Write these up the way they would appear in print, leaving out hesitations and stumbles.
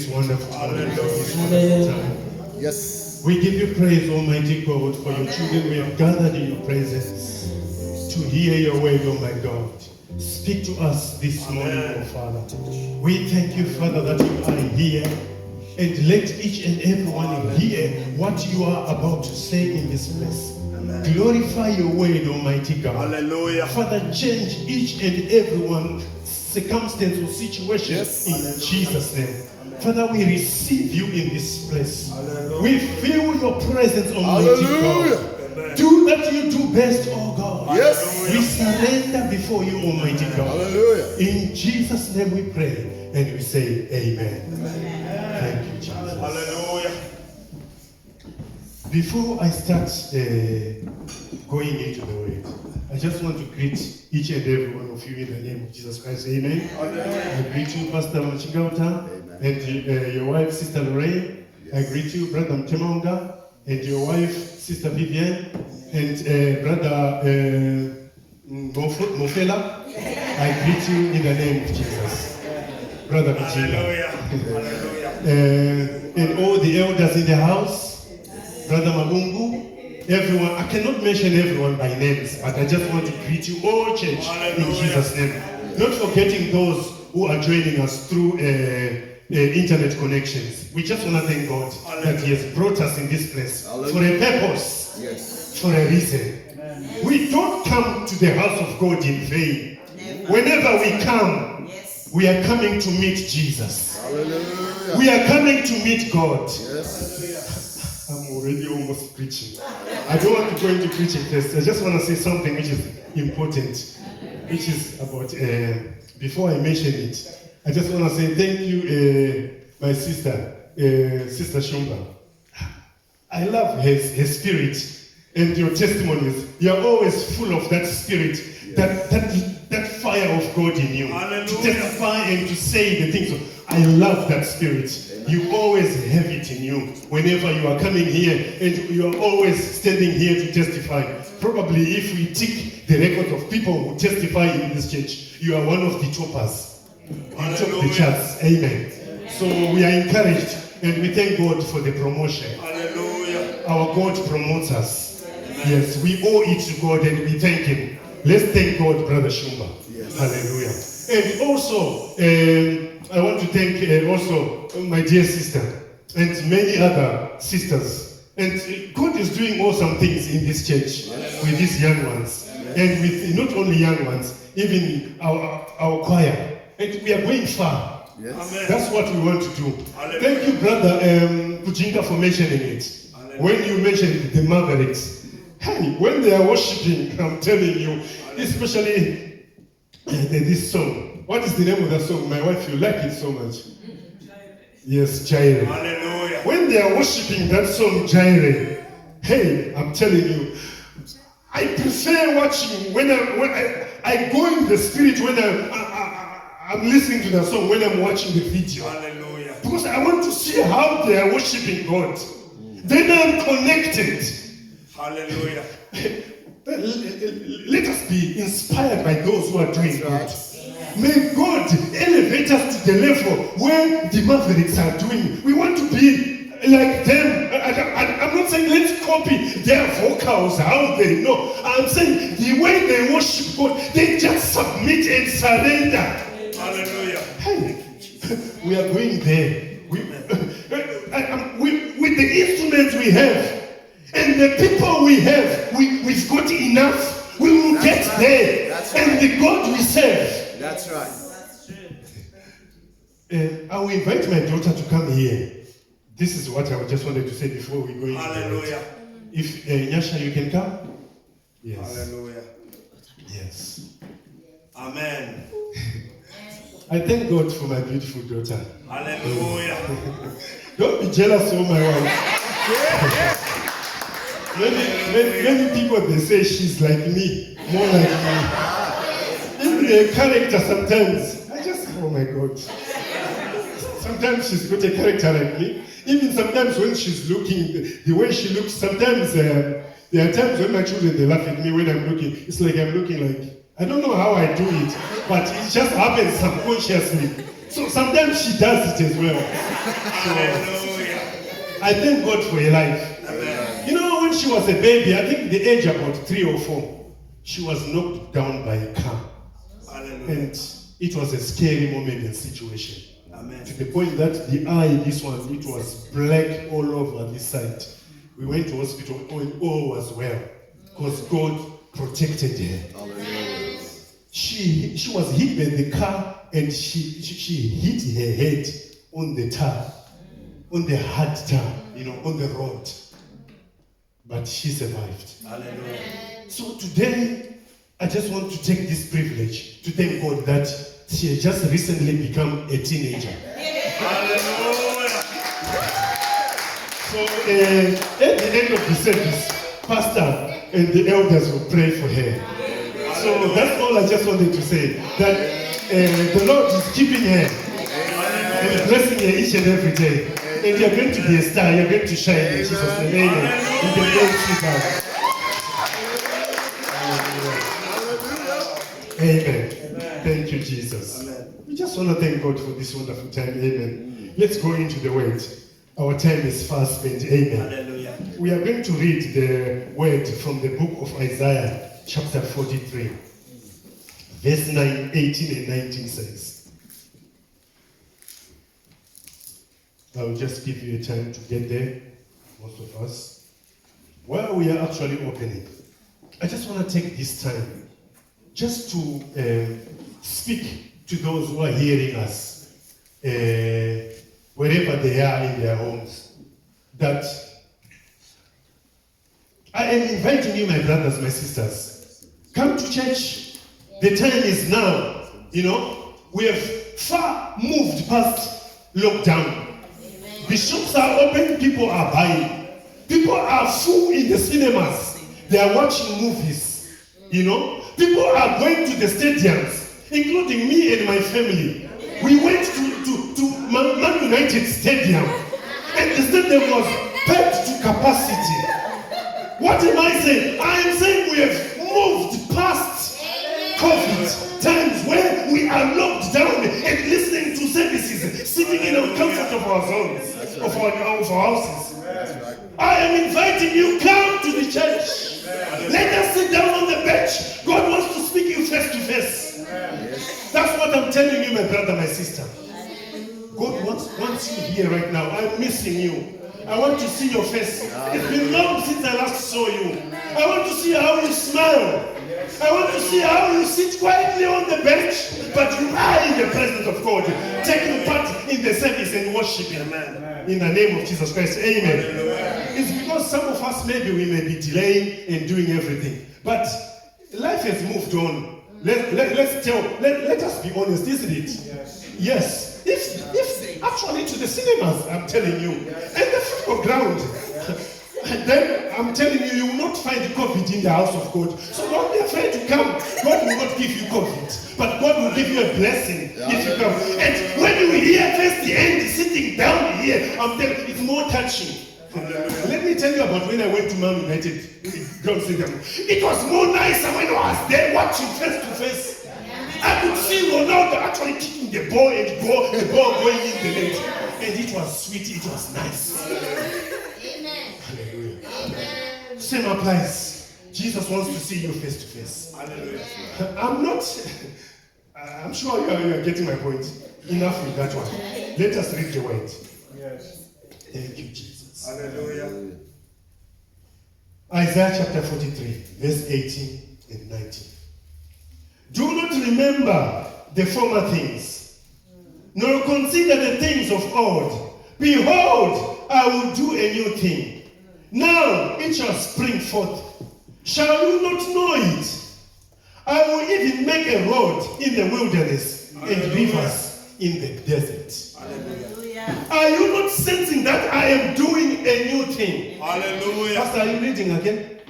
this wonderful morning, for this Hallelujah. wonderful time. Yes. We give you praise, Almighty God, for your children. We have gathered in your presence to hear your word, oh my God. Speak to us this morning, oh Father. We thank you, Father, that you are here. And let each and everyone hear what you are about to say in this place. Glorify your word, Almighty God. Hallelujah. Father, change each and everyone's circumstance or situation in Jesus' name. Father, we receive you in this place. Hallelujah. We feel your presence, Almighty God. Do that you do best, oh God. Yes. We surrender before you, Almighty God. Hallelujah. In Jesus' name we pray and we say amen. Thank you, Jesus. Hallelujah. Before I start going into the word, I just want to greet each and every one of you in the name of Jesus Christ. Amen. I greet you, Pastor Machigauta, and your wife, Sister Lorraine. I greet you, Brother Mtemonga, and your wife, Sister Vivian, and Brother Mofela. I greet you in the name of Jesus. Brother Machigauta. Hallelujah. And all the elders in the house, Brother Magungu, everyone. I cannot mention everyone by names, but I just want to greet you all, church, in Jesus' name. Not forgetting those who are joining us through internet connections. We just want to thank God that He has brought us in this place for a purpose, for a reason. We don't come to the house of God in vain. Whenever we come, we are coming to meet Jesus. Hallelujah. We are coming to meet God. Yes. I'm already almost preaching. I don't want to go into preaching first. I just want to say something which is important, which is about, before I mention it, I just want to say thank you, my sister, Sister Shumba. I love her spirit and your testimonies. You are always full of that spirit, that fire of God in you. Hallelujah. To testify and to say the things. I love that spirit. You always have it in you whenever you are coming here, and you are always standing here to testify. Probably if we tick the record of people who testify in this church, you are one of the toppers. You top the charts. Amen. So we are encouraged and we thank God for the promotion. Hallelujah. Our God promotes us. Yes, we owe it to God and we thank Him. Let's thank God, Brother Shumba. Hallelujah. And also, I want to thank also my dear sister and many other sisters. And God is doing awesome things in this church with these young ones. And with not only young ones, even our choir. And we are going far. Amen. That's what we want to do. Hallelujah. Thank you, Brother Kujinga, for mentioning it. Hallelujah. When you mentioned the Mavericks, hey, when they are worshiping, I'm telling you, especially this song. What is the name of that song? My wife, you like it so much. Yes, Jireh. Hallelujah. When they are worshiping that song, Jireh, hey, I'm telling you, I prefer watching when I go in the spirit when I'm listening to the song, when I'm watching the video. Hallelujah. Because I want to see how they are worshiping God. Then I'm connected. Hallelujah. Let us be inspired by those who are doing good. May God elevate us to the level where the Mavericks are doing. We want to be like them. I'm not saying let's copy their vocals, how they know. I'm saying the way they worship God, they just submit and surrender. Hallelujah. Hey, we are going there. With the instruments we have and the people we have, we've got enough. We will get there. And the God we serve. That's right. I will invite my daughter to come here. This is what I just wanted to say before we go into Hallelujah. If Nyasha, you can come. Yes. Hallelujah. Yes. Amen. I thank God for my beautiful daughter. Hallelujah. Don't be jealous of my wife. Many people, they say she's like me, more like me. Even her character sometimes, I just, oh my God. Sometimes she's got a character like me. Even sometimes when she's looking, the way she looks, sometimes there are times when my children, they laugh at me when I'm looking. It's like I'm looking like, I don't know how I do it, but it just happens subconsciously. So sometimes she does it as well. Hallelujah. I thank God for her life. Amen. You know, when she was a baby, I think the age about 3 or 4, she was knocked down by a car. Hallelujah. And it was a scary moment and situation. Amen. To the point that the eye, this one, it was black all over this side. We went to hospital and all was well. Because God protected her. She was hit by the car and she hit her head on the tar, on the hard tar, on the road. But she survived. Hallelujah. So today, I just want to take this privilege to thank God that she has just recently become a teenager. Hallelujah. So at the end of the service, Pastor and the elders will pray for her. So that's all I just wanted to say. That the Lord is keeping her and blessing her each and every day. And you're going to be a star. You're going to shine in Jesus' name. Amen. You can go sit down. Amen. Thank you, Jesus. We just want to thank God for this wonderful time. Amen. Let's go into the word. Our time is fast spent. Amen. Hallelujah. We are going to read the word from the book of Isaiah, chapter 43. Verse 9, 18 and 19 says. I'll just give you a time to get there, most of us. While we are actually opening, I just want to take this time just to speak to those who are hearing us, wherever they are in their homes, that I am inviting you, my brothers, my sisters, come to church. The time is now. We have far moved past lockdown. The shops are open, people are buying. People are full in the cinemas. They are watching movies. People are going to the stadiums, including me and my family. We went to Man United Stadium, and the stadium was packed to capacity. What am I saying? I am saying we have moved past COVID times where we are locked down and listening to services, sitting in the comfort of our zones, of our houses. I am inviting you, come to the church. Let us sit down on the bench. God wants to speak you face to face. That's what I'm telling you, my brother, my sister. God wants you here right now. I'm missing you. I want to see your face. It's been long since I last saw you. I want to see how you smile. I want to see how you sit quietly on the bench, but you are in the presence of God, taking part in the service and worshiping. Amen. In the name of Jesus Christ. Amen. It's because some of us maybe we may be delaying and doing everything, but life has moved on. Let us be honest, isn't it? Yes. If actually to the cinemas, I'm telling you, and the football ground, then I'm telling you, you will not find COVID in the house of God. So don't be afraid to come. God will not give you COVID, but God will give you a blessing if you come. And when you hear first the end sitting down here, I'm telling you, it's more touching. Let me tell you about when I went to Man United Ground Stadium. It was more nicer when I was there watching face to face. I could see Ronaldo actually kicking the ball and the ball going in the net. And it was sweet, it was nice. Amen. Hallelujah. Amen. Same applies. Jesus wants to see you face to face. Hallelujah. I'm sure you are getting my point. Enough with that one. Let us read the word. Yes. Thank you, Jesus. Hallelujah. Isaiah chapter 43, verse 18 and 19. Do not remember the former things, nor consider the things of old. Behold, I will do a new thing. Now it shall spring forth. Shall you not know it? I will even make a road in the wilderness and rivers in the desert. Hallelujah. Are you not sensing that I am doing a new thing? Hallelujah. Pastor, are you reading again?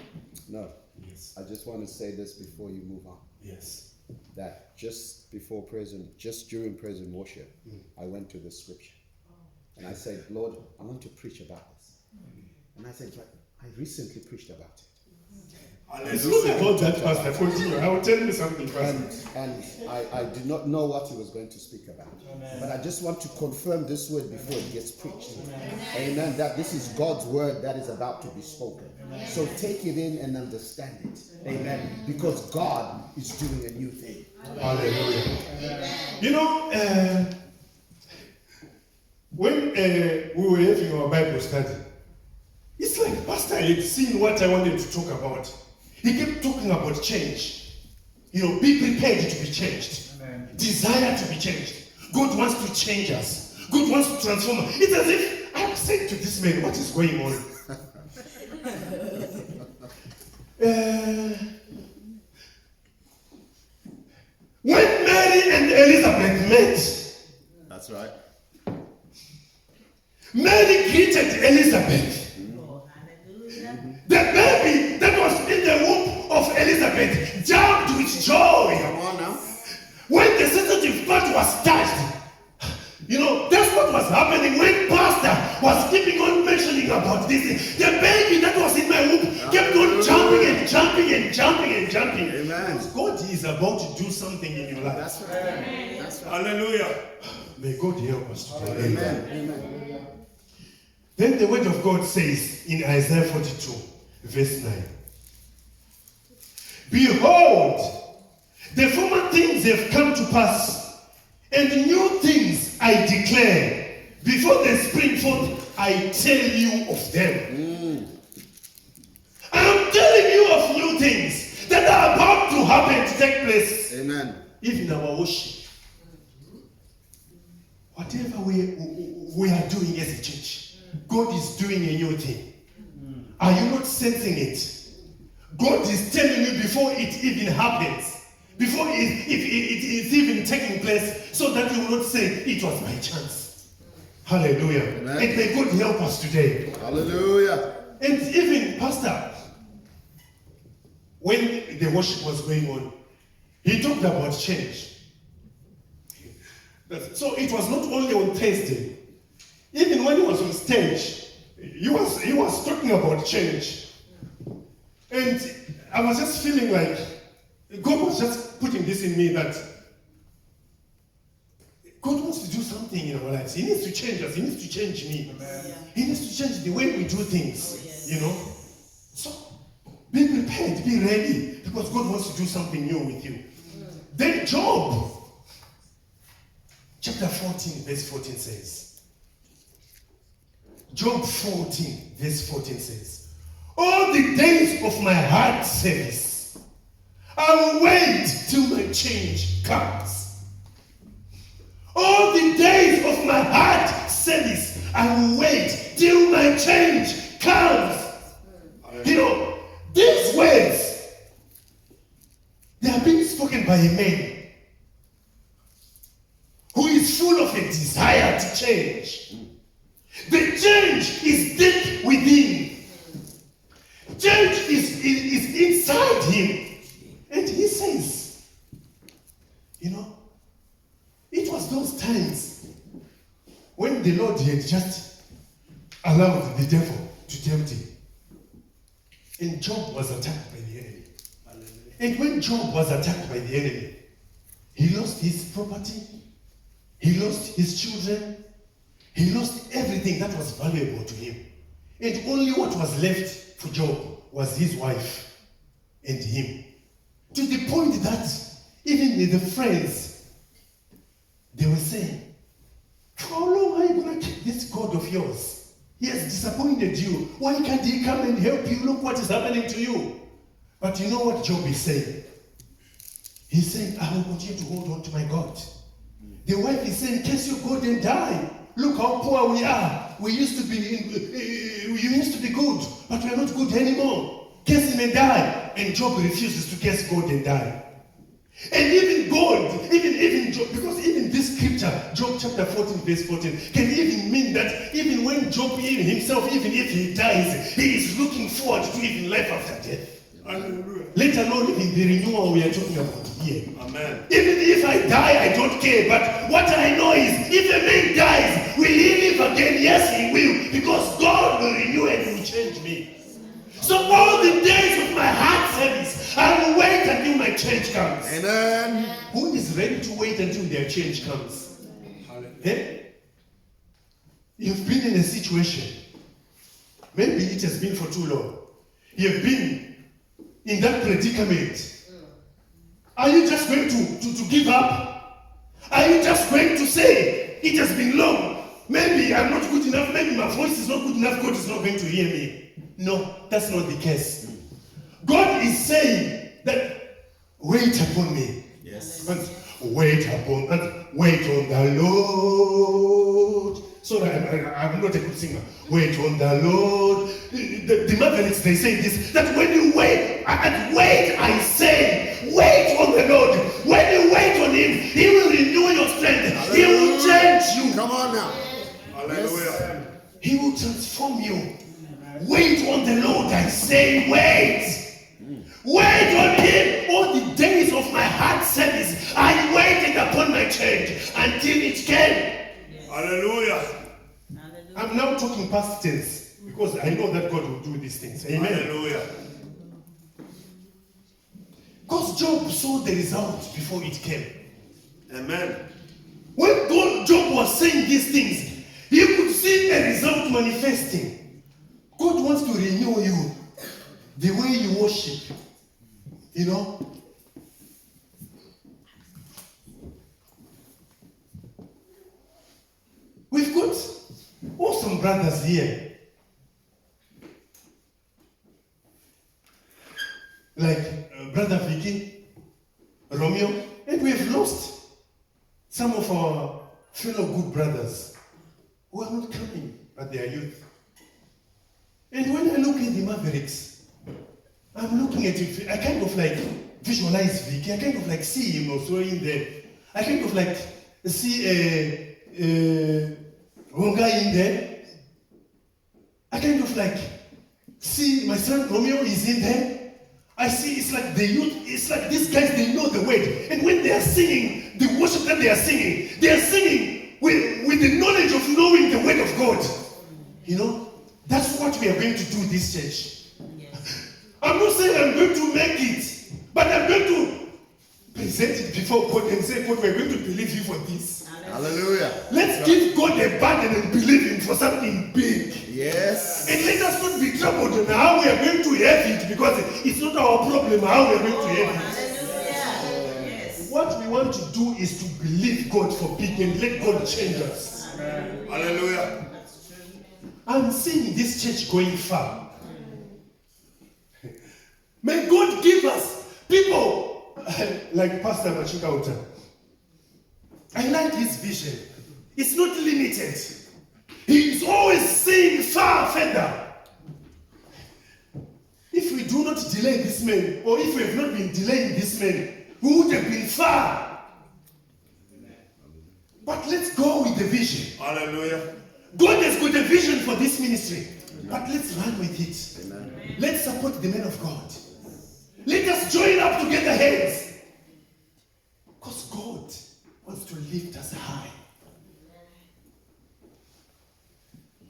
No. Yes. I just want to say this before you move on. Yes. That just during praise and worship, I went to the scripture. And I said, Lord, I want to preach about this. And I said, I recently preached about it. It's not about that, Pastor. Continue. I will tell you something, Pastor. And I did not know what he was going to speak about. But I just want to confirm this word before it gets preached. Amen. That this is God's word that is about to be spoken. So take it in and understand it. Amen. Because God is doing a new thing. Hallelujah. You know, when we were having our Bible study, it's like Pastor had seen what I wanted to talk about. He kept talking about change. You know, be prepared to be changed. Amen. Desire to be changed. God wants to change us. God wants to transform us. It's as if I'm saying to this man, what is going on? When Mary and Elizabeth met, That's right. Mary greeted Elizabeth. The baby that was in the womb of Elizabeth jumped with joy. Come on now. When the sensitive part was touched, you know, that's what was happening when Pastor was keeping on mentioning about this. The baby that was in my womb kept on jumping and jumping and jumping and jumping. Amen. Because God is about to do something in your life. That's right. That's right. Hallelujah. May God help us today. Amen. Amen. Then the word of God says in Isaiah 42, verse 9, behold, the former things have come to pass, and new things I declare. Before they spring forth, I tell you of them. I am telling you of new things that are about to happen, to take place. Amen. Even our worship. Whatever we are doing as a church, God is doing a new thing. Are you not sensing it? God is telling you before it even happens, before it is even taking place, so that you will not say it was by chance. Hallelujah. Amen. And may God help us today. Hallelujah. And even Pastor, when the worship was going on, he talked about change. So it was not only on Thursday. Even when he was on stage, he was talking about change. And I was just feeling like God was just putting this in me that God wants to do something in our lives. He needs to change us. He needs to change me. Amen. He needs to change the way we do things, you know. So be prepared, be ready, because God wants to do something new with you. Then Job, chapter 14, verse 14 says, Job 14, verse 14 says, all the days of my heart service, I will wait till my change comes. All the days of my heart service, I will wait till my change comes. You know, these words, they are being spoken by a man who is full of a desire to change. The change is deep within. Change is inside him. And he says, you know, it was those times when the Lord had just allowed the devil to tempt him. And Job was attacked by the enemy. And when Job was attacked by the enemy, he lost his property, he lost his children, he lost everything that was valuable to him. And only what was left for Job was his wife and him. To the point that even the friends, they were saying, how long are you going to keep this God of yours? He has disappointed you. Why can't he come and help you? Look what is happening to you. But you know what Job is saying? He's saying, I will continue to hold on to my God. The wife is saying, curse your God and die. Look how poor we are. We used to be good, but we are not good anymore. Curse him and die. And Job refuses to curse God and die. And even God, even Job, because even this scripture, Job chapter 14, verse 14, can even mean that even when Job even himself, even if he dies, he is looking forward to even life after death. Hallelujah. Let alone even the renewal we are talking about here. Amen. Even if I die, I don't care. But what I know is, if a man dies, will he live again? Yes, he will. Because God will renew and will change me. So all the days of my heart service, I will wait until my change comes. Amen. Who is ready to wait until their change comes? Eh? You've been in a situation. Maybe it has been for too long. You've been in that predicament. Are you just going to give up? Are you just going to say, it has been long? Maybe I'm not good enough. Maybe my voice is not good enough. God is not going to hear me. No, that's not the case. God is saying that, wait upon me. Yes. And wait upon, and wait on the Lord. Sorry, I'm not a good singer. Wait on the Lord. The Mavericks, they say this, that when you wait, and wait, I say, wait on the Lord. When you wait on Him, He will renew your strength. He will change you. Come on now. Hallelujah. He will transform you. Wait on the Lord, I say, wait. Wait on Him. All the days of my heart service, I waited upon my change until it came. Hallelujah. I'm now talking past tense because I know that God will do these things. Amen. Hallelujah. Because Job saw the result before it came. Amen. When Job was saying these things, he could see the result manifesting. God wants to renew you the way you worship. You know? We've got awesome brothers here. Like Brother Vicky, Romeo, and we've lost some of our fellow good brothers who are not coming at their youth. And when I look at the Mavericks, I'm looking at it, I kind of like visualize Vicky, I kind of like see him also in there. I kind of like see Wonga in there. I kind of like see my son Romeo is in there. I see it's like the youth, it's like these guys, they know the word. And when they are singing, the worship that they are singing with the knowledge of knowing the word of God. You know, that's what we are going to do this church. Yes. I'm not saying I'm going to make it, but I'm going to present it before God and say, God, we're going to believe you for this. Hallelujah. Let's give God a burden and believe Him for something big. Yes. And let us not be troubled on how we are going to have it, because it's not our problem how we are going to have it. Yes. What we want to do is to believe God for big and let God change us. Hallelujah. I'm seeing this church going far. May God give us people like Pastor Machika Uta. I like his vision. It's not limited. He's always saying far further. If we do not delay this man, or if we have not been delaying this man, we would have been far. But let's go with the vision. Hallelujah. God has got a vision for this ministry, but let's run with it. Amen. Let's support the men of God. Let us join up together hands. Because God wants to lift us high.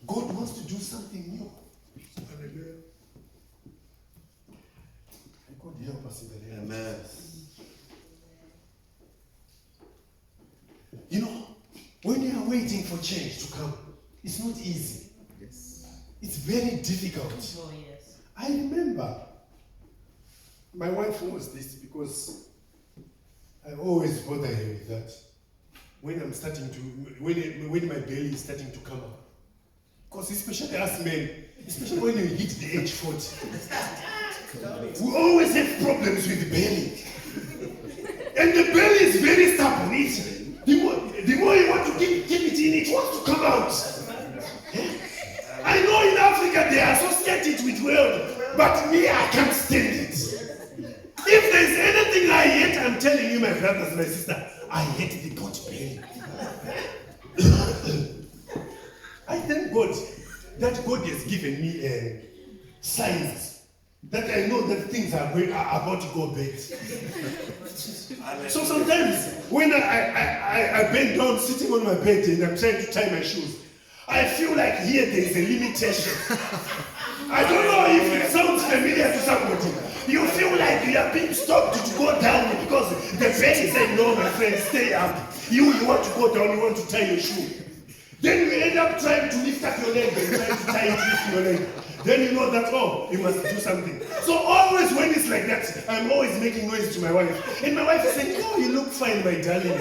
God wants to do something new. Hallelujah. God help us in the name of Amen. Jesus. You know, when you are waiting for change to come, it's not easy. Yes. It's very difficult. Oh, yes. I remember my wife knows this because I always bother her with that. When I'm starting to, when my belly is starting to come up. Because especially us men, especially when you hit the age 40, we always have problems with the belly. And the belly is very stubborn. The more you want to keep it in, it wants to come out. I know in Africa they associate it with wealth, but me, I can't stand it. If there's anything I hate, I'm telling you, my brothers, my sister, I hate the pot belly. I thank God that God has given me signs that I know that things are about to go bad. So sometimes when I bend down sitting on my bed and I'm trying to tie my shoes, I feel like here there is a limitation. I don't know if it sounds familiar to somebody. You feel like you are being stopped to go down because the bed is saying, no, my friend, stay up. You want to go down, you want to tie your shoe. Then you end up trying to lift up your leg and trying to tie it with your leg. Then you know that, oh, you must do something. So always when it's like that, I'm always making noise to my wife. And my wife is saying, oh, you look fine, my darling.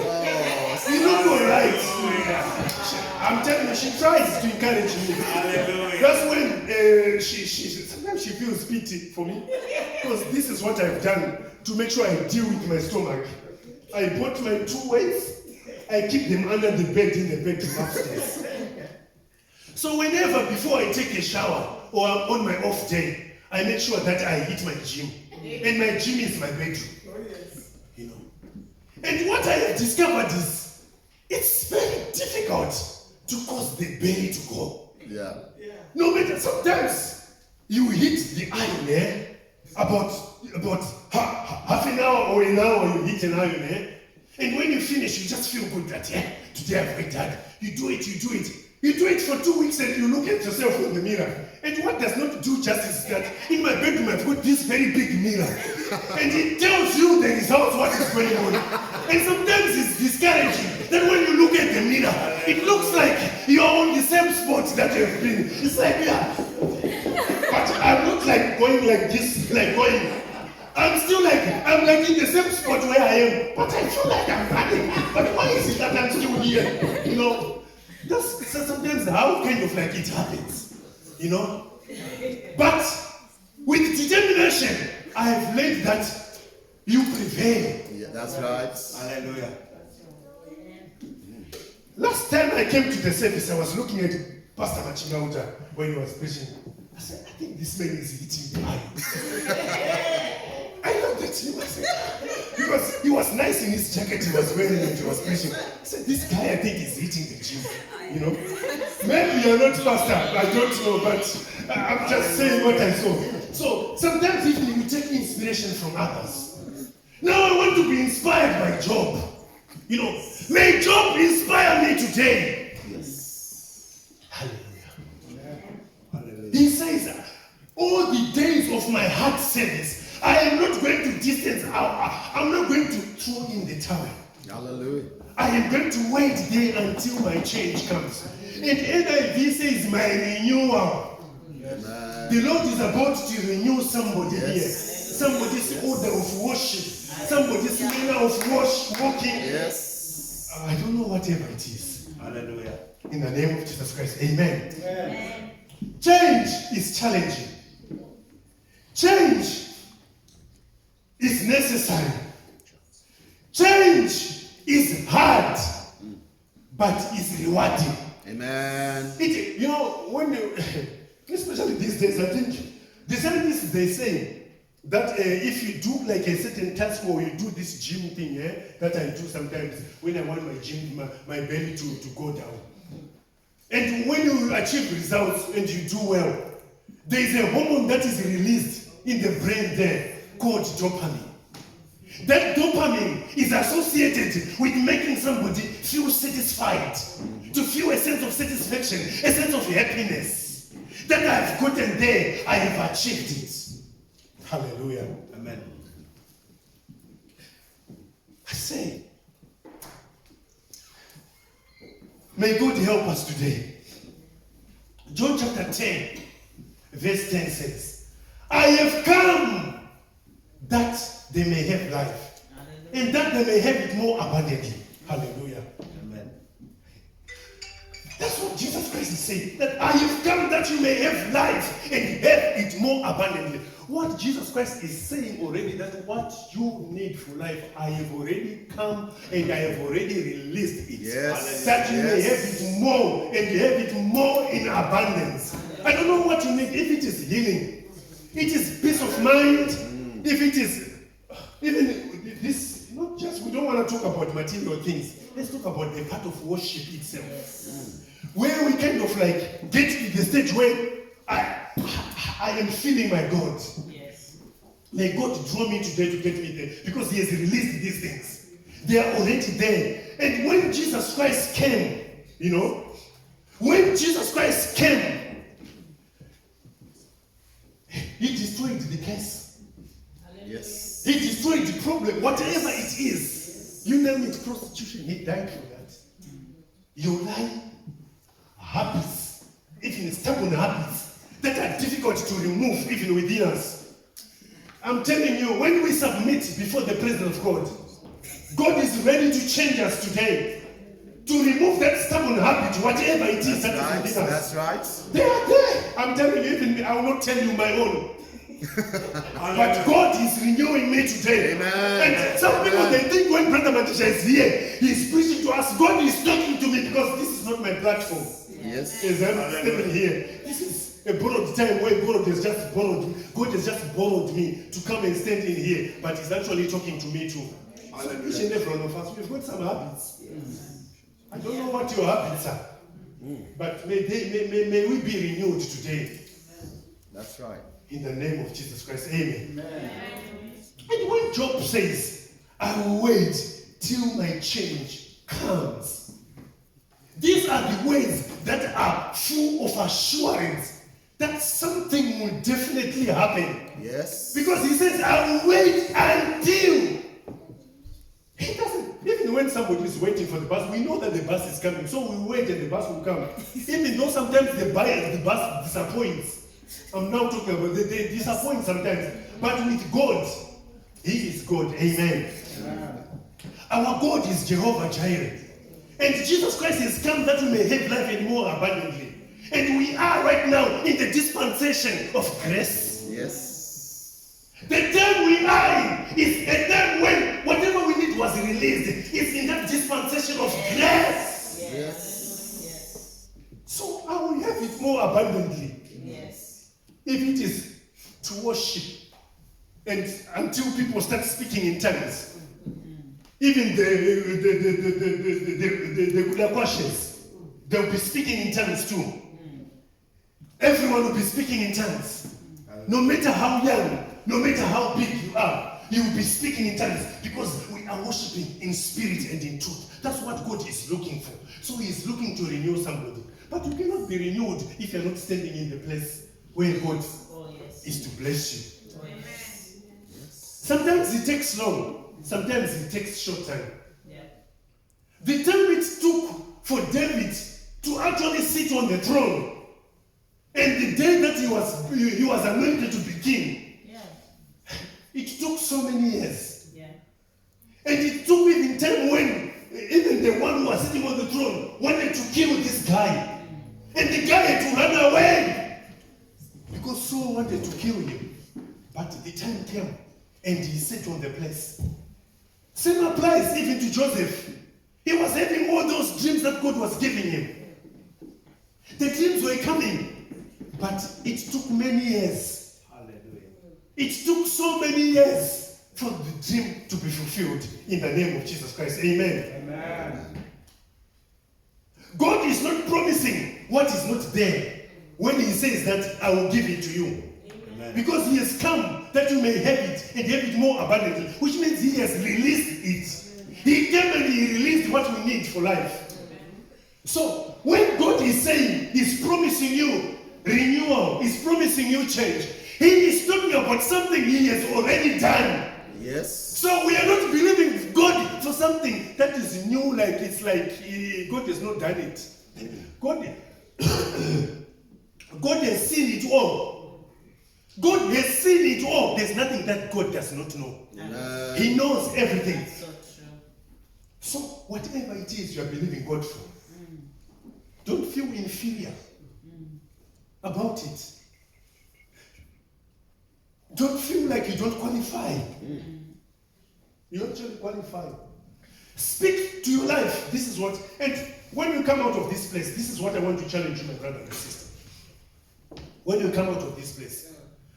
You look all right. I'm telling you, she tries to encourage me. Hallelujah. That's when sometimes she feels pity for me. Because this is what I've done to make sure I deal with my stomach. I bought my 2 weights. I keep them under the bed in the bedroom upstairs. So whenever, before I take a shower or I'm on my off day, I make sure that I hit my gym. And my gym is my bedroom. You know. And what I have discovered is it's very difficult to cause the belly to go. Yeah. No matter, sometimes you hit the iron about half an hour or an hour you hit an iron and when you finish you just feel good that today I've worked hard. You do it. You do it for 2 weeks and you look at yourself in the mirror. And what does not do justice is that in my bedroom I've got this very big mirror. And it tells you the results, what is going on. And sometimes it's discouraging that when you look at the mirror, it looks like you're on the same spot that you've been. It's like, yeah. But I'm not like going like this, like going. I'm still like, I'm like in the same spot where I am. But I feel like I'm running. But why is it that I'm still here? You know? That's sometimes how kind of like it happens, you know. But with determination, I have learned that you prevail. Yeah, that's right. Hallelujah. Last time I came to the service, I was looking at Pastor Machingauta when he was preaching. I said, I think this man is hitting the iron. I looked at him, I said, because he was nice in his jacket he was wearing when he was preaching. I said, this guy I think is hitting the gym. You know? Maybe you're not pastor, I don't know, but I'm just saying what I saw. So sometimes even you take inspiration from others. Now I want to be inspired by Job. You know, may Job inspire me today. Yes. Hallelujah. He says, all the days of my heart service, I am not going to distance out. I'm not going to throw in the towel. Hallelujah. I am going to wait there until my change comes. And NIV says my renewal. Amen. The Lord is about to renew somebody Yes. here. Somebody's order of worship. Somebody's manner of walking. Yes. I don't know, whatever it is. Hallelujah. In the name of Jesus Christ. Amen. Amen. Change is challenging. Change is necessary. Change is hard, but is rewarding. Amen. You know, when you, especially these days, I think the scientists they say that if you do like a certain task or you do this gym thing, that I do sometimes when I want my gym, my belly to go down. And when you achieve results and you do well, there is a hormone that is released in the brain there called dopamine. That dopamine is associated with making somebody feel satisfied, to feel a sense of satisfaction, a sense of happiness. That I have gotten there, I have achieved it. Hallelujah. Amen. I say, may God help us today. John chapter 10, verse 10 says, I have come that they may have life, and that they may have it more abundantly. Hallelujah. Amen. That's what Jesus Christ is saying, that I have come that you may have life and have it more abundantly. What Jesus Christ is saying already, that what you need for life, I have already come and I have already released it. Yes. That you may have it more and you have it more in abundance. I don't know what you need. If it is healing, it is peace of mind, if it is even this, not just, we don't want to talk about material things. Let's talk about the part of worship itself. Where we kind of like get to the stage where I am feeling my God. Yes. May God draw me today to get me there, because He has released these things. They are already there. And when Jesus Christ came, you know, when Jesus Christ came, he destroyed the curse. Yes. He destroyed the problem, whatever it is. You name it, prostitution, he died for that. You lie, habits, even stubborn habits that are difficult to remove even within us. I'm telling you, when we submit before the presence of God, God is ready to change us today. To remove that stubborn habit, whatever it is that is within us. That's right. They are there. I'm telling you, even me, I will not tell you my own. But God is renewing me today. Amen. And some people, they think when Brother Matisha is here, he's preaching to us. God is talking to me because this is not my platform. Yes. As I'm standing here, this is a borrowed time where God has just borrowed me to come and stand in here. But he's actually talking to me too. So each and every one of us, we've got some habits. I don't know what your habits are. But may we be renewed today. That's right. In the name of Jesus Christ. Amen. And when Job says, I will wait till my change comes. These are the words that are full of assurance that something will definitely happen. Yes. Because he says, I will wait until. He doesn't. Even when somebody is waiting for the bus, we know that the bus is coming. So we wait and the bus will come. Even though sometimes the bus disappoints. I'm now talking about they disappoint sometimes. But with God, he is God. Amen. Our God is Jehovah Jireh. And Jesus Christ has come that we may have life and more abundantly. And we are right now in the dispensation of grace. Yes. The time we are in is a time when whatever we need was released. It's in that dispensation of grace. Yes. So I will have it more abundantly. Yes. If it is to worship and until people start speaking in tongues, even the Gulakwashes, they'll be speaking in tongues too. Everyone will be speaking in tongues. No matter how young, no matter how big you are, you will be speaking in tongues because we are worshiping in spirit and in truth. That's what God is looking for. So he is looking to renew somebody. But you cannot be renewed if you're not standing in the place where God is to bless you. Sometimes it takes long, sometimes it takes short time. The time it took for David to actually sit on the throne, and the day that he was anointed to be king, it took so many years. And it took even time when even the one who was sitting on the throne wanted to kill this guy. And the guy had to run away because Saul wanted to kill him. But the time came and he sat on the place. Same applies even to Joseph. He was having all those dreams that God was giving him. The dreams were coming, but it took many years. Hallelujah. It took so many years for the dream to be fulfilled in the name of Jesus Christ. Amen. Amen. God is not promising what is not there when he says that I will give it to you. Amen. Because he has come that you may have it and have it more abundantly, which means he has released it. He came and he released what we need for life. So when God is saying he's promising you renewal, he's promising you change, he is talking about something he has already done. Yes. So we are not believing God for something that is new, like it's like God has not done it. God has seen it all. God has seen it all. There's nothing that God does not know. He knows everything. So whatever it is you are believing God for, don't feel inferior about it. Don't feel like you don't qualify. You actually qualify. Speak to your life. This is what, and when you come out of this place, this is what I want to challenge you, my brother and sister. When you come out of this place,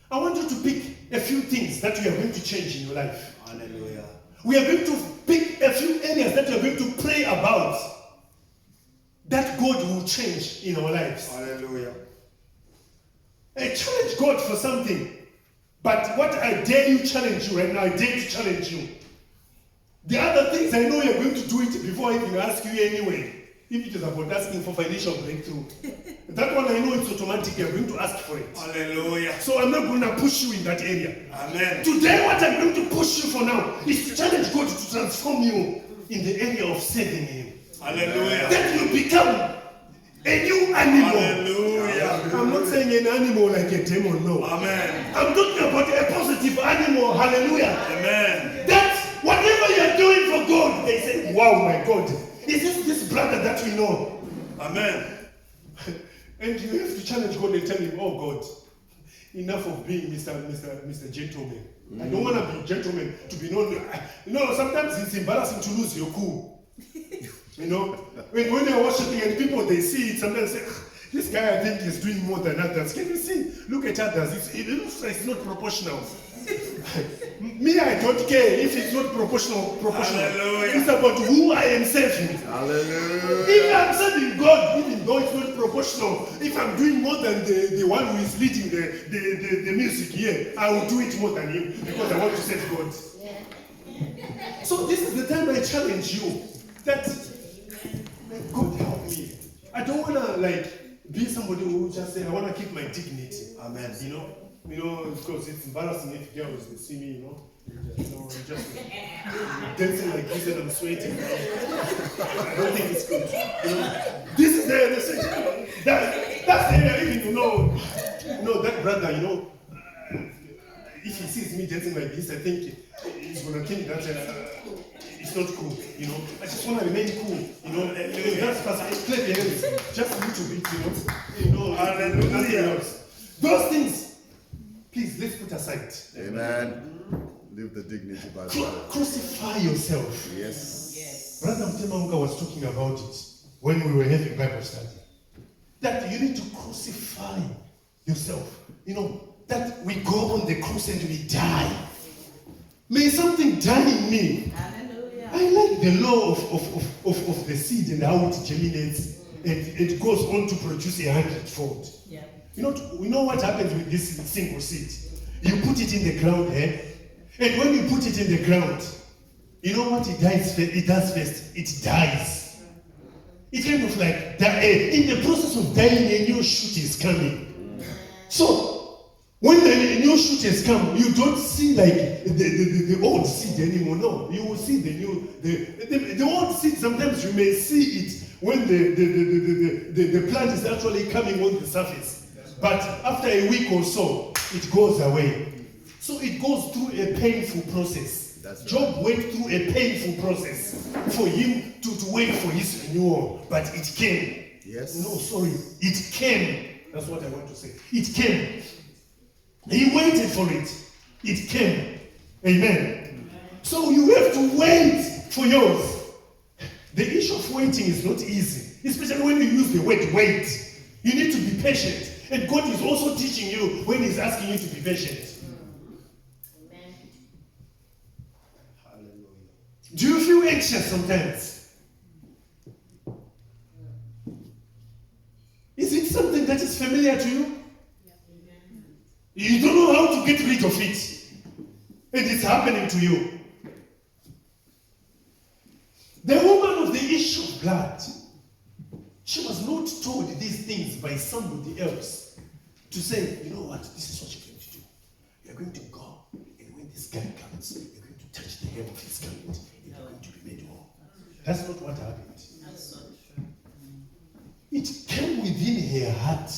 I want you to pick a few things that you are going to change in your life. Hallelujah. We are going to pick a few areas that you are going to pray about that God will change in our lives. Hallelujah. Challenge God for something. But what I dare you challenge you right now, I dare to challenge you. The other things I know you're going to do it before I even ask you anyway. If it is about asking for financial breakthrough, that one I know it's automatic. You're going to ask for it. Hallelujah. So I'm not going to push you in that area. Amen. Today, what I'm going to push you for now is to challenge God to transform you in the area of serving Him. Hallelujah. That you become a new animal. Hallelujah. I'm not saying an animal like a demon, no. Amen. I'm talking about a positive animal. Hallelujah. Amen. That whatever you're doing for God, they say, wow, my God, is this brother that we know? Amen. And you have to challenge God and tell him, oh God, enough of being Mr. Gentleman. I don't want to be gentleman to be known. You know, sometimes it's embarrassing to lose your cool. You know, when you're worshiping and people they see it, sometimes say, this guy I think is doing more than others. Can you see? Look at others. It looks like it's not proportional. Me, I don't care if it's not proportional. Hallelujah. It's about who I am serving. Hallelujah. If I'm serving God, even though it's not proportional, if I'm doing more than the one who is leading the music here, I will do it more than him because I want to serve God. So this is the time I challenge you that may God help me. I don't want to like be somebody who just say I want to keep my dignity. Amen. You know, of course it's embarrassing if girls they see me, I'm just dancing like this and I'm sweating. I don't think it's good. This is the stage. That's the area, even that brother, if he sees me dancing like this, I think he's gonna think that it's not cool. I just want to remain cool. That's fast. Clap your hands, just a little bit. Nothing else. Those things. Please, let's put aside. Amen. Live the dignity by the word. Crucify yourself. Yes. Brother Mtemanguka was talking about it when we were having Bible study. That you need to crucify yourself. That we go on the cross and we die. May something die in me. Hallelujah. I like the law of the seed and how it germinates and it goes on to produce 100-fold. Yeah. We know what happens with this single seed. You put it in the ground, and when you put it in the ground, you know what it does first? It dies. It's kind of like in the process of dying, a new shoot is coming. So when the new shoot has come, you don't see like the old seed anymore. No, you will see the new the old seed. Sometimes you may see it when the plant is actually coming on the surface. But after a week or so, it goes away. So it goes through a painful process. That's right. Job went through a painful process for him to wait for his renewal. But it came. Yes. No, sorry. It came. That's what I want to say. It came. He waited for it. It came. Amen. So you have to wait for yours. The issue of waiting is not easy. Especially when you use the word wait. You need to be patient. And God is also teaching you when He's asking you to be patient. Amen. Hallelujah. Do you feel anxious sometimes? Is it something that is familiar to you? You don't know how to get rid of it. And it's happening to you. The woman of the issue of blood, she was not told these things by somebody else to say, you know what, this is what you're going to do. You're going to go, and when this guy comes, you're going to touch the hem of his garment, and you're going to be made whole. That's not what happened. That's so true. It came within her heart.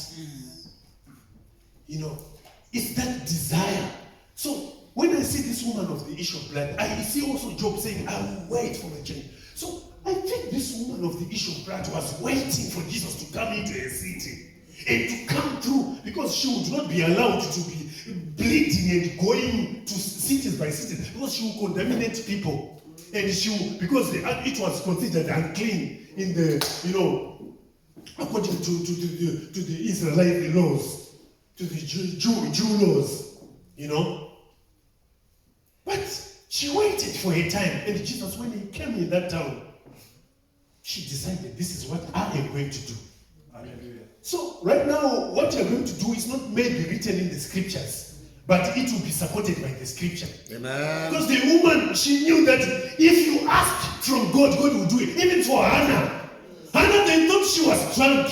It's that desire. So when I see this woman of the issue of blood, I see also Job saying, I will wait for my change. So I think this woman of the issue of blood was waiting for Jesus to come into her city and to come through, because she would not be allowed to be bleeding and going to cities by cities, because she would contaminate people. And because it was considered unclean in the, according to the Israelite laws, to the Jew laws, But she waited for her time, and Jesus, when he came in that town, she decided, this is what I am going to do. Hallelujah. So right now, what you're going to do is not maybe written in the scriptures, but it will be supported by the scripture. Amen. Because the woman, she knew that if you ask from God, God will do it. Even for Hannah, Hannah, they thought she was drunk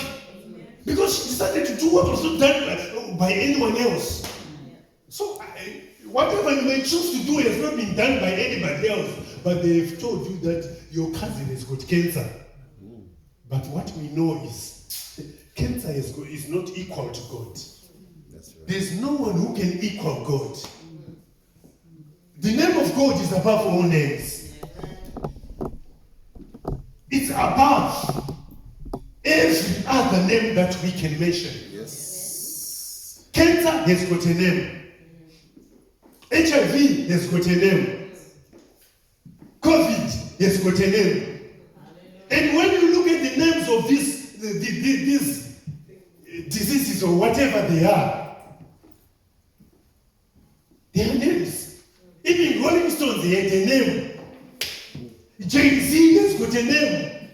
because she decided to do what was not done by anyone else. So, whatever you may choose to do has not been done by anybody else, but they've told you that your cousin has got cancer. But what we know is cancer is not equal to God. That's right. There's no one who can equal God. The name of God is above all names. It's above every other name that we can mention. Yes. Cancer has got a name. HIV has got a name. COVID has got a name. And when you look at the names of these diseases or whatever they are names. Even Rolling Stones, they had a name. Jay-Z has got a name.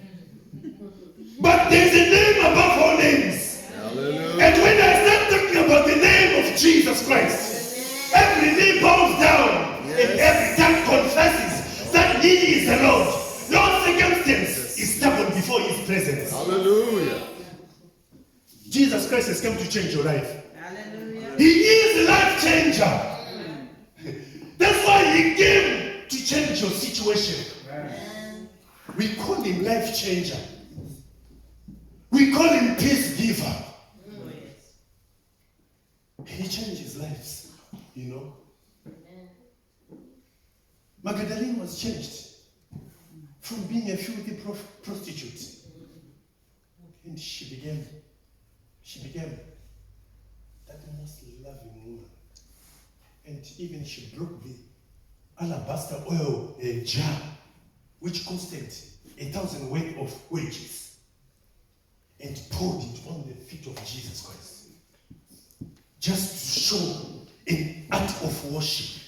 But there's a name above all names. Hallelujah. And when I start talking about the name of Jesus Christ, every knee bows down and every tongue confesses that He is the Lord. No circumstance is stubborn before His presence. Hallelujah. Jesus Christ has come to change your life. Hallelujah. He is a life changer. That's why He came to change your situation. We call Him life changer. We call Him peace giver. He changes lives, you know. Magdalene was changed from being a filthy prostitute. And she became that most loving woman. And even she broke the alabaster oil jar, which costed 1,000 weight of wages, and poured it on the feet of Jesus Christ. Just to show an act of worship.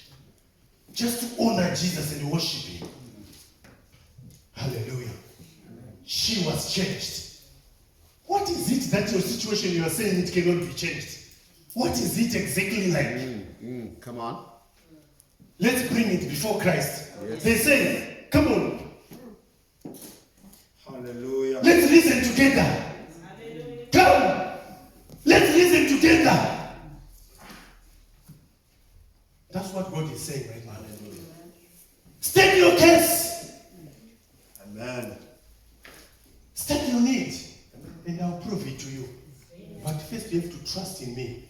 Just to honor Jesus and worship Him. Hallelujah. She was changed. What is it that your situation you are saying it cannot be changed? What is it exactly like? Come on. Let's bring it before Christ. Yes. They say, come on, Hallelujah. let's listen together. Come, let's listen together. That's what God is saying right now. State your case. Amen. State your need. And I'll prove it to you. But first you have to trust in me.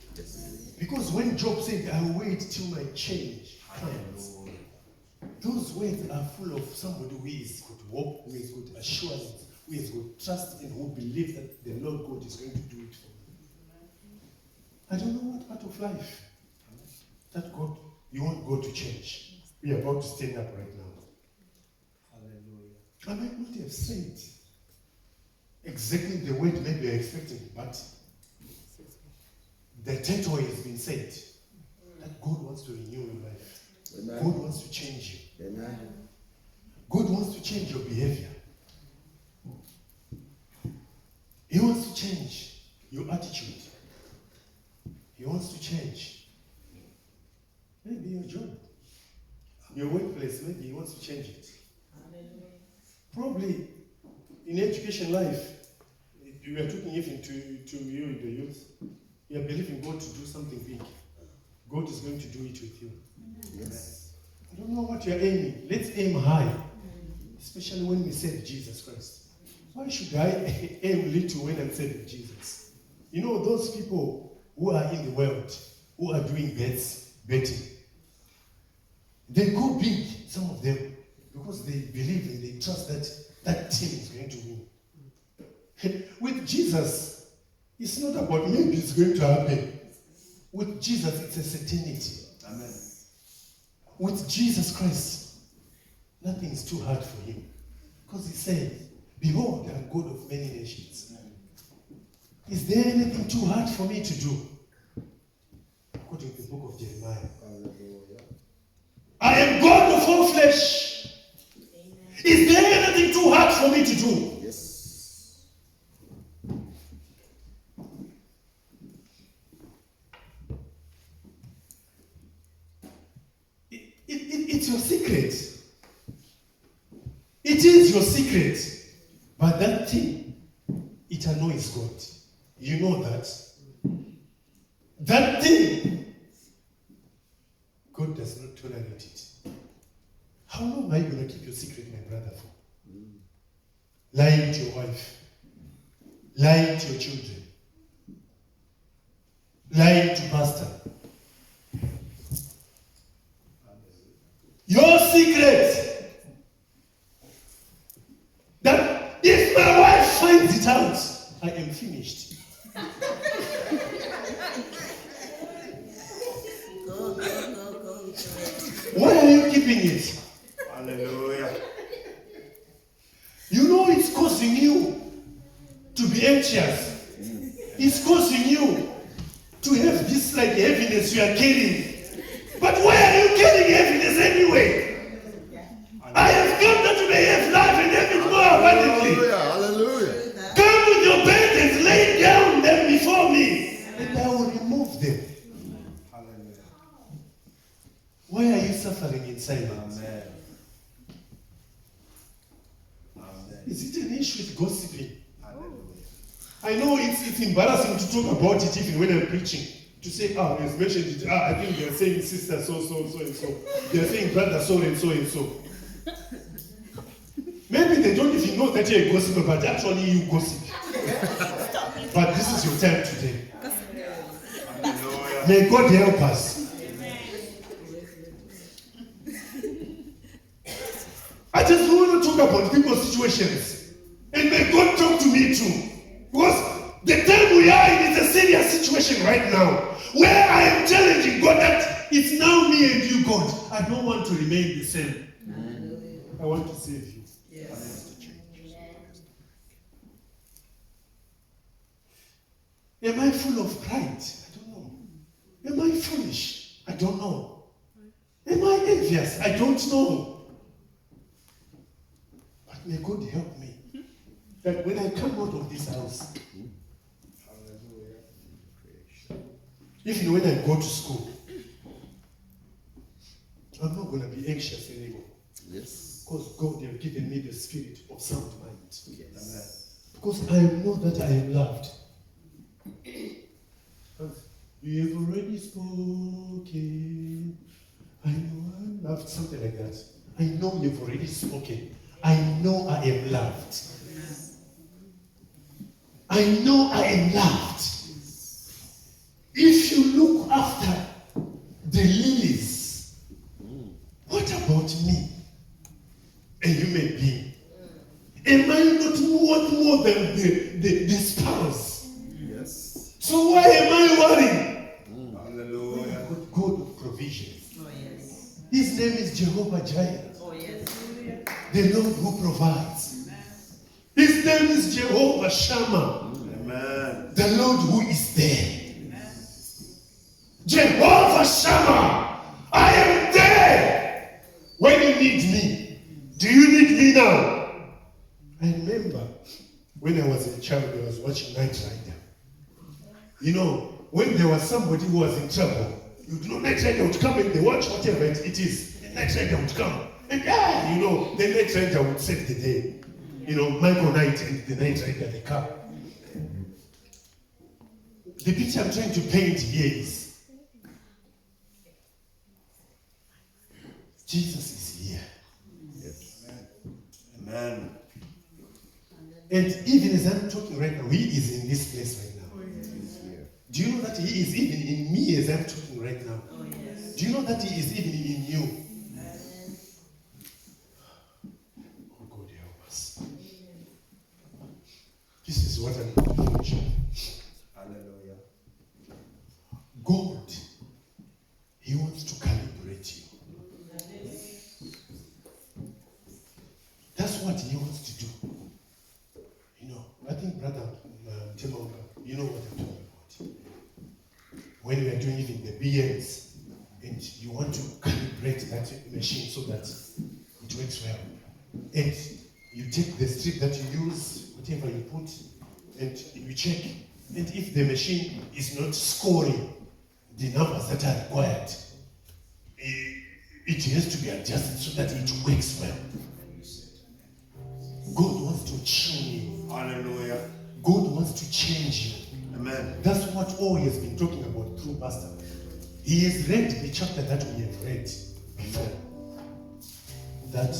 Because when Job said, I'll wait till my change comes. Those words are full of somebody who is good hope, who is good assurance, who is good trust, and who believes that the Lord God is going to do it for me. I don't know what part of life that God, you want God to change. We are about to stand up right now. Hallelujah. I might not have said exactly the word maybe you're expecting, but the title has been said that God wants to renew your life. Amen. God wants to change you. Amen. God wants to change your behavior. He wants to change your attitude. He wants to change maybe your job, your workplace. Maybe He wants to change it. Probably in education life, we are talking even to you, the youth. You are believing God to do something big. God is going to do it with you. Yes. I don't know what you are aiming. Let's aim high. Especially when we serve Jesus Christ. Why should I aim little when I'm serving Jesus? You know, those people who are in the world, who are doing betting, they go big, some of them, because they believe and they trust that that team is going to win. With Jesus, it's not about maybe it's going to happen. With Jesus, it's a certainty. Amen. With Jesus Christ, nothing is too hard for Him. Because He said, behold, I am God of many nations. Is there anything too hard for me to do? According to the book of Jeremiah. Hallelujah. I am God of all flesh. Is there anything too hard for me to do? Yes. It's your secret. It is your secret. But that thing it annoys God. You know that? That thing, God does not tolerate it. How long are you going to keep your secret, my brother, for? Lying to your wife, lying to your children, lying to pastor. Your secret, that if my wife finds it out, I am finished. Why are you keeping it? Hallelujah. You know it's causing you to be anxious. It's causing you to have this like heaviness you are carrying. But why are you carrying heaviness anyway? I have come that you may have life and have it more abundantly. Hallelujah. Come with your burdens, lay down them before me, and I will remove them. Hallelujah. Why are you suffering in silence? Amen. Amen. Is it an issue with gossiping? Hallelujah. I know it's embarrassing to talk about it even when I'm preaching. To say, you've mentioned it. I think they're saying sister so and so. They're saying brother so and so and so. Maybe they don't even know that you're a gossiper, but actually you gossip. But this is your time today. Hallelujah. May God help us. I just want to talk about people's situations. And may God talk to me too. Because the time we are in is a serious situation right now. Where I am challenging God that it's now me and you, God. I don't want to remain the same. I want to save you. Am I full of pride? I don't know. Am I foolish? I don't know. Am I envious? I don't know. But may God help me. That when I come out of this house, even when I go to school, I'm not going to be anxious anymore. Yes. Because God has given me the spirit of sound mind. Yes. Because I know that I am loved. You have already spoken. I know I'm loved. Something like that. I know you've already spoken. I know I am loved. I know I am loved. If you look after the lilies, what about me? A human being. Am I not worth more than the sparrows? Yes. So why am I worrying? Hallelujah. God of provision. Oh, yes. His name is Jehovah Jireh, Oh, yes. the Lord who provides. His name is Jehovah Shammah, Amen. the Lord who is there. Jehovah Shammah, I am there when you need me. Do you need me now? I remember when I was a child, I was watching Knight Rider. You know, when there was somebody who was in trouble, you know, Knight Rider would come and they watch whatever it is. The Knight Rider would come. And you know, the Knight Rider would save the day. You know, Michael Knight and the Knight Rider, they come. The picture I'm trying to paint here is Jesus is here. Yes. Amen. And even as I'm talking right now, he is in this place right now. He's here. Do you know that he is even in me as I'm talking right now? Oh, yes. Do you know that he is even in you? Oh, God help us. This is what I'm going to finish. Hallelujah. God, he wants to calibrate you. That's what he wants to do. You know, I think Brother Timonga, you know what I'm talking about. When we are doing even the BNs, and you want to calibrate that machine so that it works well. And you take the strip that you use, whatever you put, and you check. And if the machine is not scoring the numbers that are required, it has to be adjusted so that it works well. God wants to tune you. Hallelujah. God 4 he has been talking about true pastor. He has read the chapter that we have read before. That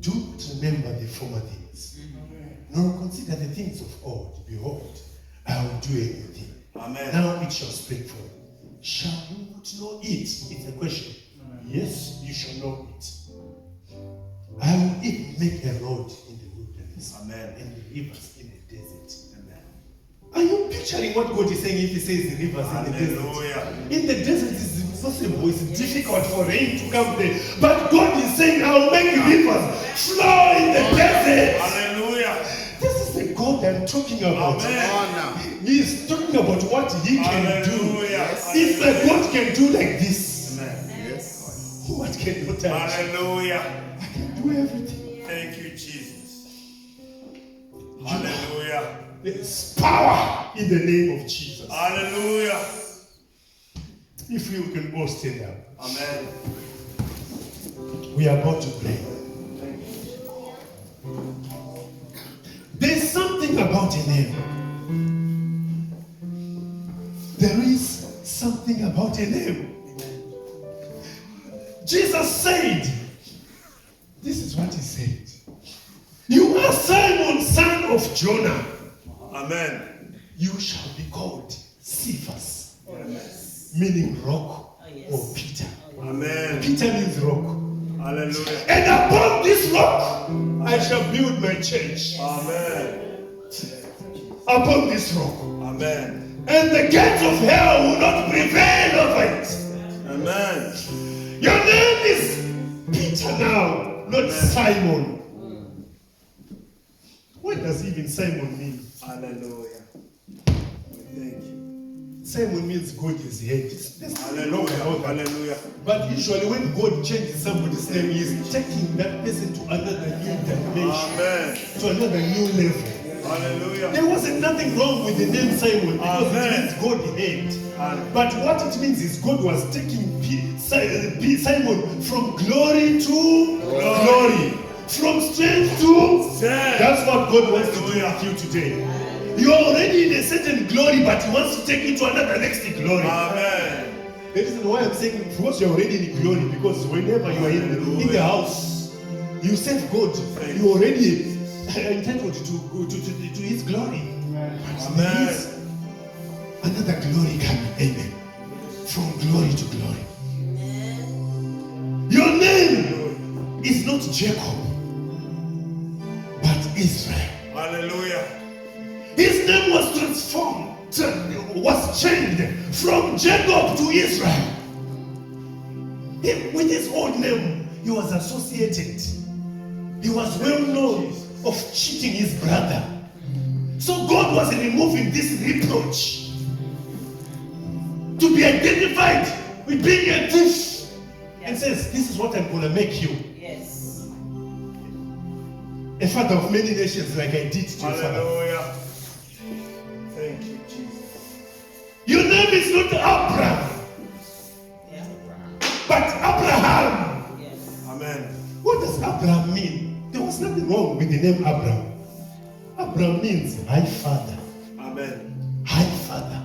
do not remember the former things, nor consider the things of old. Behold, I will do a new thing. Amen. Now it shall spring forth. Shall you not know it? It's a question. Yes, you shall know it. I will even make a road in the wilderness. Amen. And the rivers in the desert. Amen. Are you picturing what God is saying if he says the rivers in the desert? Hallelujah. In the desert it's impossible, it's difficult for rain to come there. But God is saying, I will make rivers flow in the desert. Hallelujah. This is the God I'm talking about. Amen. He is talking about what he can do. Hallelujah. If the God can do like this, Amen. Yes. what can not touch? Hallelujah. I can do everything. Thank you, Jesus. Hallelujah. There's power in the name of Jesus. Hallelujah. If you can all stand up. Amen. We are about to pray. There's something about a name. There is something about a name. Jesus said, this is what he said. You are Simon, son of Jonah. Amen. You shall be called Cephas, Yes. meaning rock yes. or Peter. Amen. Peter means rock. Hallelujah. And upon this rock, I shall build my church. Amen. Upon this rock. Amen. And the gates of hell will not prevail over it. Amen. Your name is Peter now, not Simon. What does even Simon mean? Hallelujah. Thank you. Simon means God is head. There's nothing wrong Hallelujah. about that. Hallelujah. But usually when God changes somebody's name, he is taking that person to another new dimension, Amen. to another new level. Hallelujah. There wasn't nothing wrong with the name Simon because Amen. it means God head. Amen. But what it means is God was taking Simon from glory to glory. From strength to Strength. That's what God wants to do Hallelujah. with you today. You're already in a certain glory, but He wants to take you to another next glory. Amen. The reason why I'm saying, because you're already in glory, because whenever you are in the house, you serve God. You're already entitled to His glory. But there is another glory coming. Amen. From glory to glory. Your name is not Jacob, but Israel. Hallelujah. His name was transformed, was changed from Jacob to Israel. With his old name, he was associated. He was well known of cheating his brother. So God was removing this reproach to be identified with being a thief, and says, this is what I'm going to make you. Yes. A father of many nations, like I did to your father. Hallelujah. Thank you, Jesus. Your name is not Abraham, Yeah. but Abraham. Yes. Amen. What does Abraham mean? There was nothing wrong with the name Abraham. Abraham means high father. Amen. High father.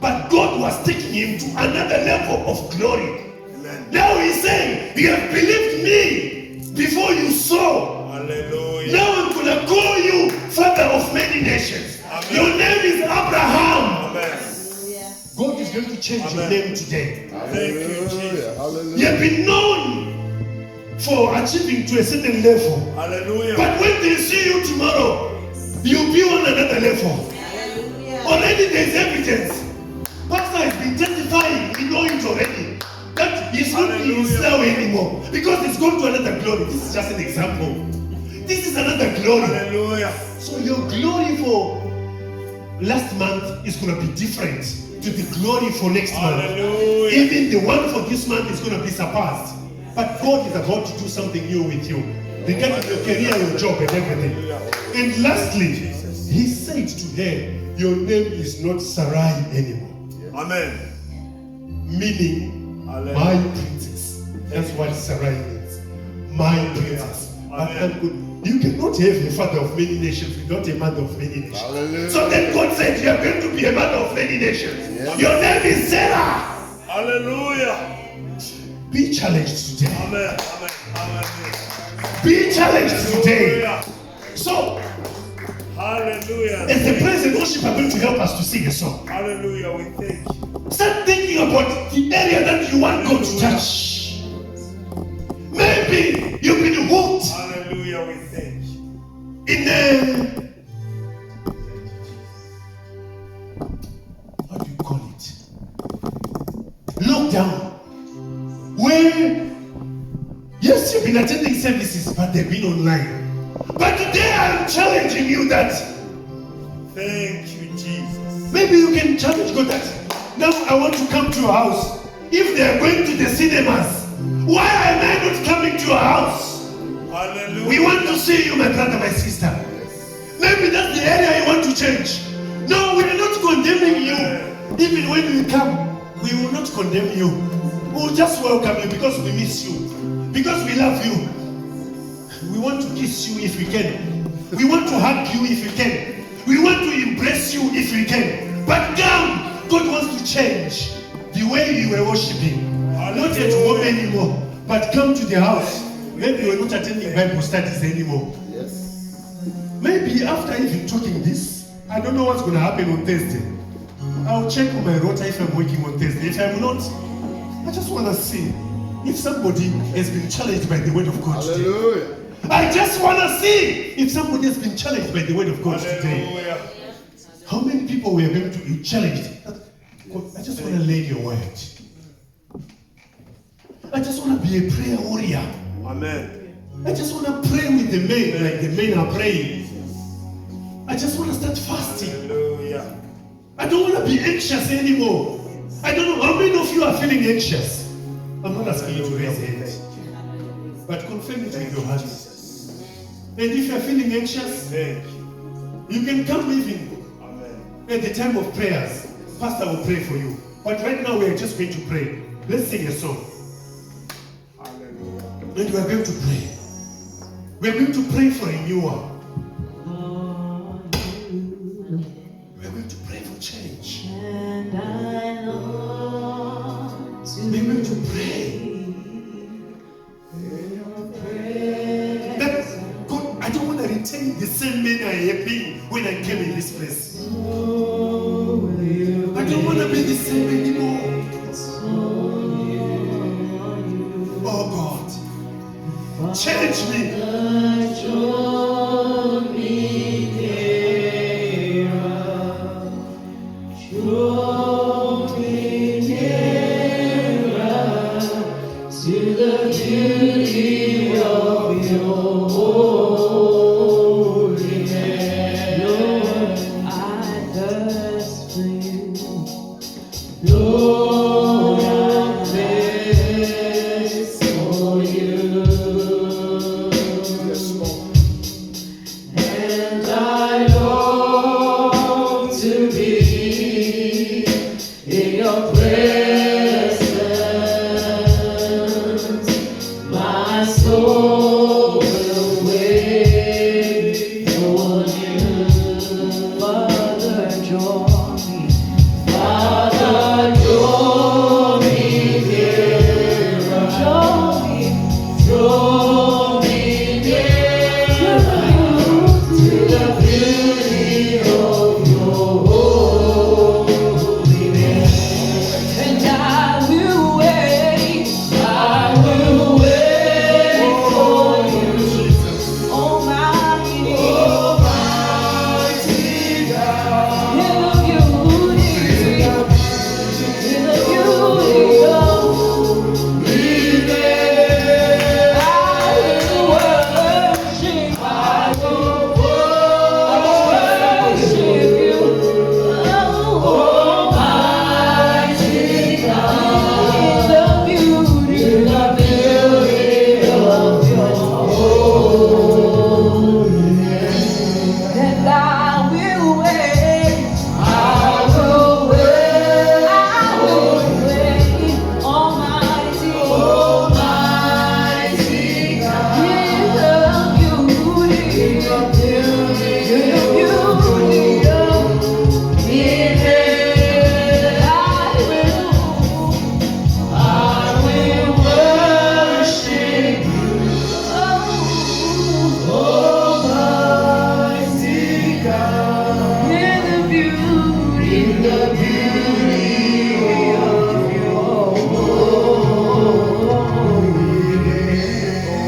But God was taking him to another level of glory. Amen. Now he's saying, you have believed me before you saw. Hallelujah. Now I'm going to call you father of many nations. Amen. Your name is Abraham. Amen. Hallelujah. God is going to change your Amen. name today. Thank you, Jesus. You have been known for achieving to a certain level. Hallelujah. But when they see you tomorrow, you'll be on another level. Hallelujah. Already there's evidence. Pastor has been testifying, we know it already, that he's not in Hallelujah. Israel anymore because he's gone to another glory. This is just an example. This is another glory. Hallelujah. So your glory for last month is going to be different to the glory for next month. Hallelujah. Even the one for this month is going to be surpassed. But God is about to do something new with you, regarding your career, your job, and everything. And lastly, he said to her, your name is not Sarai anymore. Amen. Meaning, Hallelujah. my princess. That's what Sarai means. My princess. But you cannot have a father of many nations without a mother of many nations. Hallelujah. So then God said, you are going to be a mother of many nations. Yes. Your name is Sarah. Hallelujah. Be challenged today. Amen. Amen. Amen. Be challenged today. Hallelujah. So, Hallelujah. as the praise and worship are going to help us to sing a song, Hallelujah. We thank you. start thinking about the area that you want God to touch. Maybe you've been hooked Hallelujah. We thank you. in a, what do you call it? Lockdown. Where, yes, you've been attending services, but they've been online. But today I'm challenging you that Thank you, Jesus. maybe you can challenge God that now I want to come to your house. If they are going to the cinemas, why am I not coming to your house? Hallelujah. We want to see you, my brother, my sister. Maybe that's the area you want to change. No, we are not condemning you. Even when we come, we will not condemn you. We will just welcome you because we miss you. Because we love you. We want to kiss you if we can. We want to hug you if we can. We want to embrace you if we can. But come, God wants to change the way you were worshiping. Not at home anymore, but come to the house. Maybe you're not attending Bible studies anymore. Yes. Maybe after even talking this, I don't know what's going to happen on Thursday. I'll check on my rota if I'm working on Thursday. If I'm not, I just want to see if somebody has been challenged by the word of God today. Hallelujah. I just want to see if somebody has been challenged by the word of God today. Hallelujah. How many people were going to be challenged? God, I just want to learn your word. I just want to be a prayer warrior. Amen. I just want to pray with the men like the men are praying. I just want to start fasting. Hallelujah. I don't want to be anxious anymore. I don't know how many of you are feeling anxious. I'm not asking you to raise hands, but confirm it with your heart. And if you are feeling anxious, Thank you. you can come even Amen. at the time of prayers. Pastor will pray for you. But right now we are just going to pray. Let's sing a song. Hallelujah. And we are going to pray. We are going to pray for renewal. We are going to pray for change. And I long to We are going to pray that God, I don't want to retain the same man I have been when I came in this place. I don't want to be the same anymore. Oh God, change me. I thirst for you. Lord, I thirst for you. Yes, Lord. And I long to be in your presence. My soul